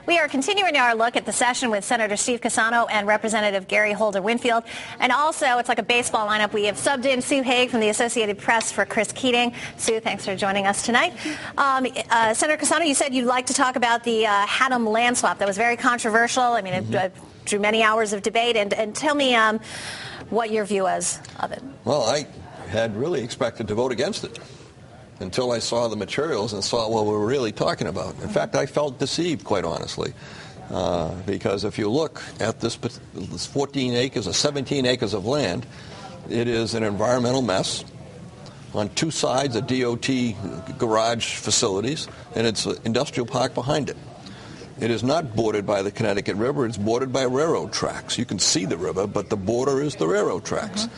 We are continuing our look at the session with Senator Steve Cassano and Representative Gary Holder Winfield. And also, it's like a baseball lineup. We have subbed in Sue Haig from the Associated Press for Chris Keating. Sue, thanks for joining us tonight. Senator Cassano, you said you'd like to talk about the Haddam land swap. That was very controversial. I mean, it drew many hours of debate. And tell me what your view is of it. Well, I had really expected to vote against it until I saw the materials and saw what we were really talking about. In fact, I felt deceived, quite honestly, because if you look at this 14 acres or 17 acres of land, it is an environmental mess. On two sides, a DOT garage facilities, and it's an industrial park behind it. It is not bordered by the Connecticut River. It's bordered by railroad tracks. You can see the river, but the border is the railroad tracks.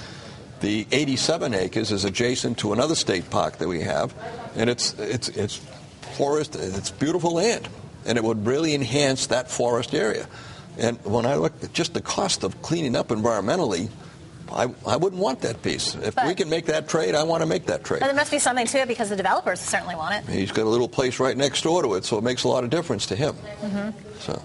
The 87 acres is adjacent to another state park that we have, and it's forest. It's beautiful land, and it would really enhance that forest area. And when I look at just the cost of cleaning up environmentally, I wouldn't want that piece. If we can make that trade, I want to make that trade. But there must be something to it because the developers certainly want it. He's got a little place right next door to it, so it makes a lot of difference to him. So.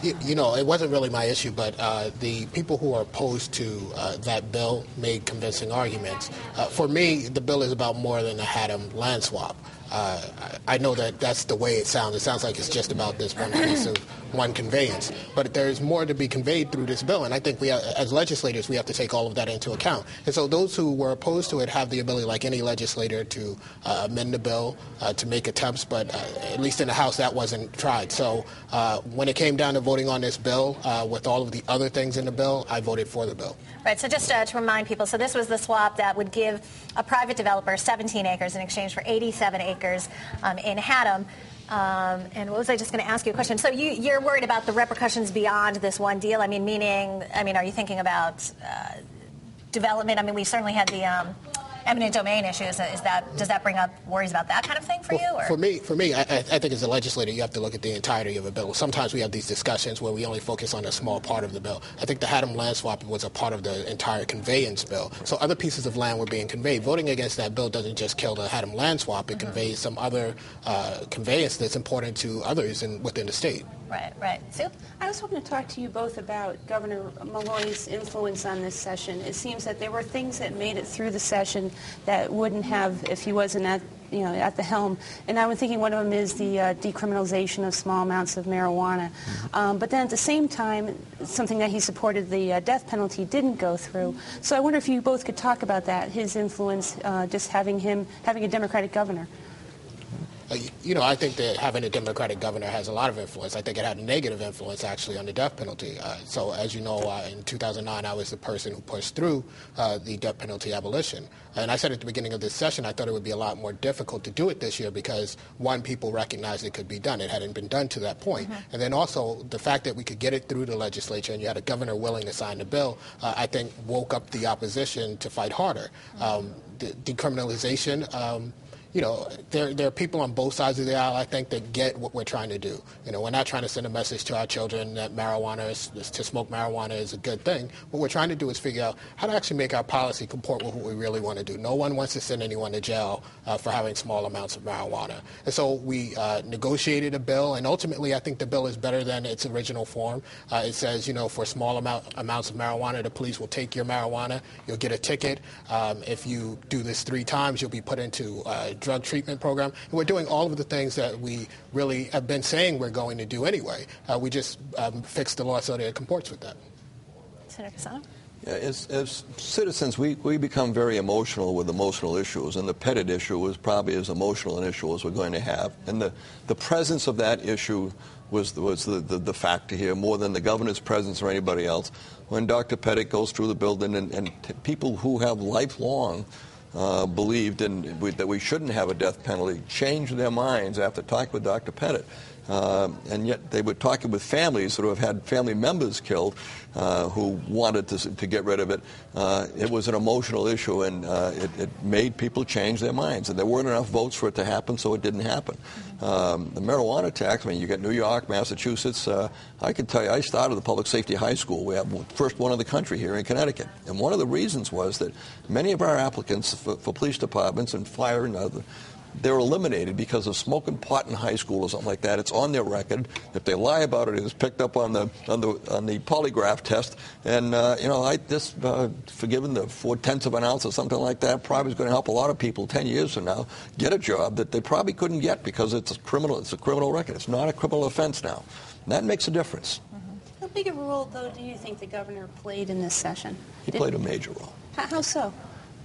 You know, it wasn't really my issue, but the people who are opposed to that bill made convincing arguments. For me, the bill is about more than a Haddam land swap. I know that that's the way it sounds. It sounds like it's just about this one piece of one conveyance. But there's more to be conveyed through this bill, and I think we, as legislators, we have to take all of that into account. And so those who were opposed to it have the ability, like any legislator, to amend the bill, to make attempts, but at least in the House, that wasn't tried. So when it came down to voting on this bill, with all of the other things in the bill, I voted for the bill. Right, so just to remind people, so this was the swap that would give a private developer 17 acres in exchange for 87 acres in Haddam. And what was I just going to ask you a question? So you're worried about the repercussions beyond this one deal? I mean, are you thinking about development? I mean, we certainly had the eminent domain issues. Does that bring up worries about that kind of thing for you? Or? For me, I think as a legislator, you have to look at the entirety of a bill. Sometimes we have these discussions where we only focus on a small part of the bill. I think the Haddam land swap was a part of the entire conveyance bill. So other pieces of land were being conveyed. Voting against that bill doesn't just kill the Haddam land swap. It conveys some other conveyance that's important to others within the state. Right. Sue? I was hoping to talk to you both about Governor Malloy's influence on this session. It seems that there were things that made it through the session that wouldn't have if he wasn't at the helm. And I was thinking one of them is the decriminalization of small amounts of marijuana. But then at the same time, something that he supported, the death penalty, didn't go through. So I wonder if you both could talk about that, his influence, just having a Democratic governor. I think that having a Democratic governor has a lot of influence. I think it had a negative influence, actually, on the death penalty. So, as you know, in 2009, I was the person who pushed through the death penalty abolition. And I said at the beginning of this session, I thought it would be a lot more difficult to do it this year because, one, people recognized it could be done. It hadn't been done to that point. And then also, the fact that we could get it through the legislature and you had a governor willing to sign the bill, I think woke up the opposition to fight harder. The decriminalization... there are people on both sides of the aisle, I think, that get what we're trying to do. We're not trying to send a message to our children that to smoke marijuana is a good thing. What we're trying to do is figure out how to actually make our policy comport with what we really want to do. No one wants to send anyone to jail for having small amounts of marijuana. And so we negotiated a bill, and ultimately I think the bill is better than its original form. It says, for small amounts of marijuana, the police will take your marijuana. You'll get a ticket. If you do this 3 times, you'll be put into drug treatment program. And we're doing all of the things that we really have been saying we're going to do anyway. We just fixed the law so that it comports with that. Senator Cassano? Yeah, as citizens, we become very emotional with emotional issues, and the pettit issue is probably as emotional an issue as we're going to have. And the presence of that issue was the factor here, more than the governor's presence or anybody else. When Dr. Pettit goes through the building and people who have lifelong believed that we shouldn't have a death penalty, changed their minds after talking with Dr. Pettit. And yet they were talking with families who have had family members killed who wanted to get rid of it. It was an emotional issue, and it made people change their minds. And there weren't enough votes for it to happen, so it didn't happen. The marijuana tax, you got New York, Massachusetts. I can tell you, I started the public safety high school. We have the first one in the country here in Connecticut. And one of the reasons was that many of our applicants for police departments and fire and other they're eliminated because of smoking pot in high school or something like that. It's on their record. If they lie about it, it's picked up on the polygraph test. And forgiven the 0.4 of an ounce or something like that, probably is going to help a lot of people 10 years from now get a job that they probably couldn't get because it's a criminal record. It's not a criminal offense now. And that makes a difference. How big a role, though, do you think the governor played in this session? He played a major role. How so?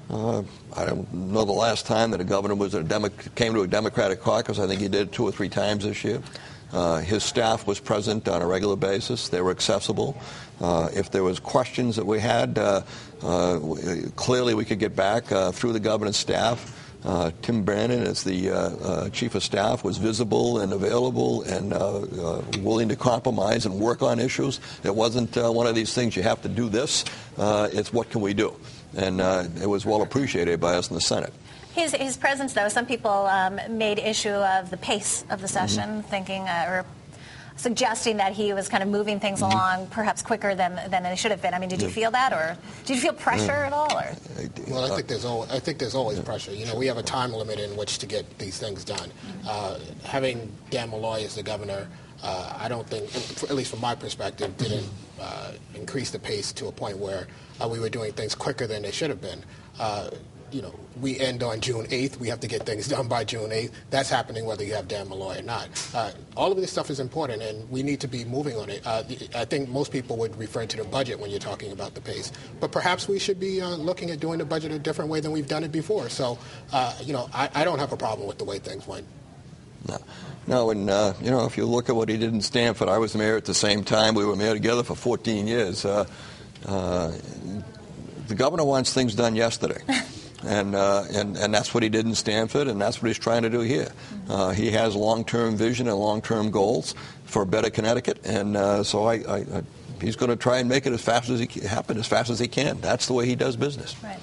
I don't know the last time that a governor came to a Democratic caucus. I think he did 2 or 3 times this year. His staff was present on a regular basis. They were accessible. If there was questions that we had, clearly we could get back through the governor's staff. Tim Brannon, as the chief of staff, was visible and available and willing to compromise and work on issues. It wasn't one of these things, you have to do this. It's what can we do? And it was well appreciated by us in the Senate. His presence, though, some people made issue of the pace of the session, thinking or suggesting that he was kind of moving things along perhaps quicker than they should have been. I mean, did you feel that, or did you feel pressure at all? Or? Well, I think there's always pressure. You know, we have a time limit in which to get these things done. Having Dan Malloy as the governor, I don't think, at least from my perspective, didn't increase the pace to a point where we were doing things quicker than they should have been. We end on June 8th. We have to get things done by June 8th. That's happening whether you have Dan Malloy or not. All of this stuff is important, and we need to be moving on it. I think most people would refer to the budget when you're talking about the pace. But perhaps we should be looking at doing the budget a different way than we've done it before. So, I don't have a problem with the way things went. No, and, if you look at what he did in Stanford, I was the mayor at the same time. We were mayor together for 14 years. The governor wants things done yesterday. And that's what he did in Stanford, and that's what he's trying to do here. He has long-term vision and long-term goals for a better Connecticut, and so he's going to try and make it as fast as he can. That's the way he does business. Right.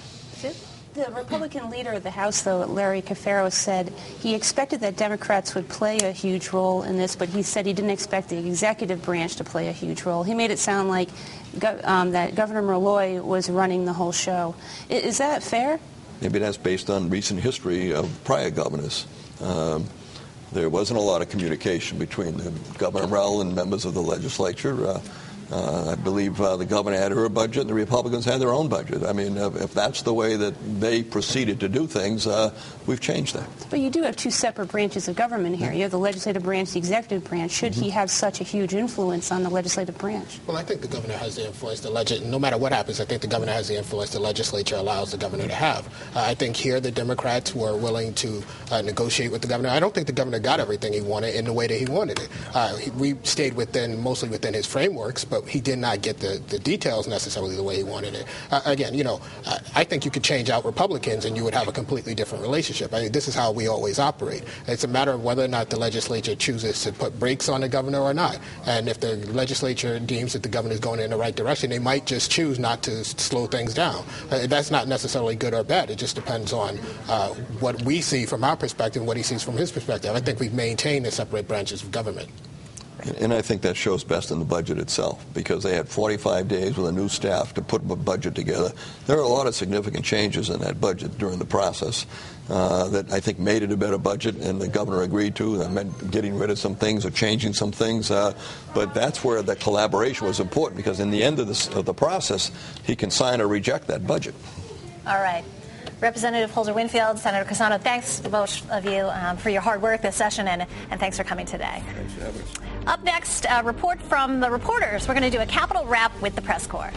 The Republican leader of the House, though, Larry Cafaro, said he expected that Democrats would play a huge role in this, but he said he didn't expect the executive branch to play a huge role. He made it sound like that Governor Malloy was running the whole show. Is that fair? Maybe that's based on recent history of prior governors. There wasn't a lot of communication between the Governor Rell and members of the legislature. I believe the governor had her budget and the Republicans had their own budget. I mean, if that's the way that they proceeded to do things, we've changed that. But you do have 2 separate branches of government here. You have the legislative branch, the executive branch. Should he have such a huge influence on the legislative branch? Well, I think the governor has the influence. No matter what happens, I think the governor has the influence the legislature allows the governor to have. I think here the Democrats were willing to negotiate with the governor. I don't think the governor got everything he wanted in the way that he wanted it. We stayed mostly within his frameworks, but he did not get the details necessarily the way he wanted it. Again, I think you could change out Republicans and you would have a completely different relationship. I mean, this is how we always operate. It's a matter of whether or not the legislature chooses to put brakes on the governor or not. And if the legislature deems that the governor is going in the right direction, they might just choose not to slow things down. That's not necessarily good or bad. It just depends on what we see from our perspective and what he sees from his perspective. I think we've maintained the separate branches of government. And I think that shows best in the budget itself, because they had 45 days with a new staff to put a budget together. There are a lot of significant changes in that budget during the process that I think made it a better budget, and the governor agreed to. That meant getting rid of some things or changing some things. But that's where the collaboration was important, because in the end of the process, he can sign or reject that budget. All right. Representative Holder-Winfield, Senator Cassano, thanks to both of you for your hard work this session, and thanks for coming today. Thanks for having us. Up next, a report from the reporters. We're going to do a Capitol wrap with the press corps.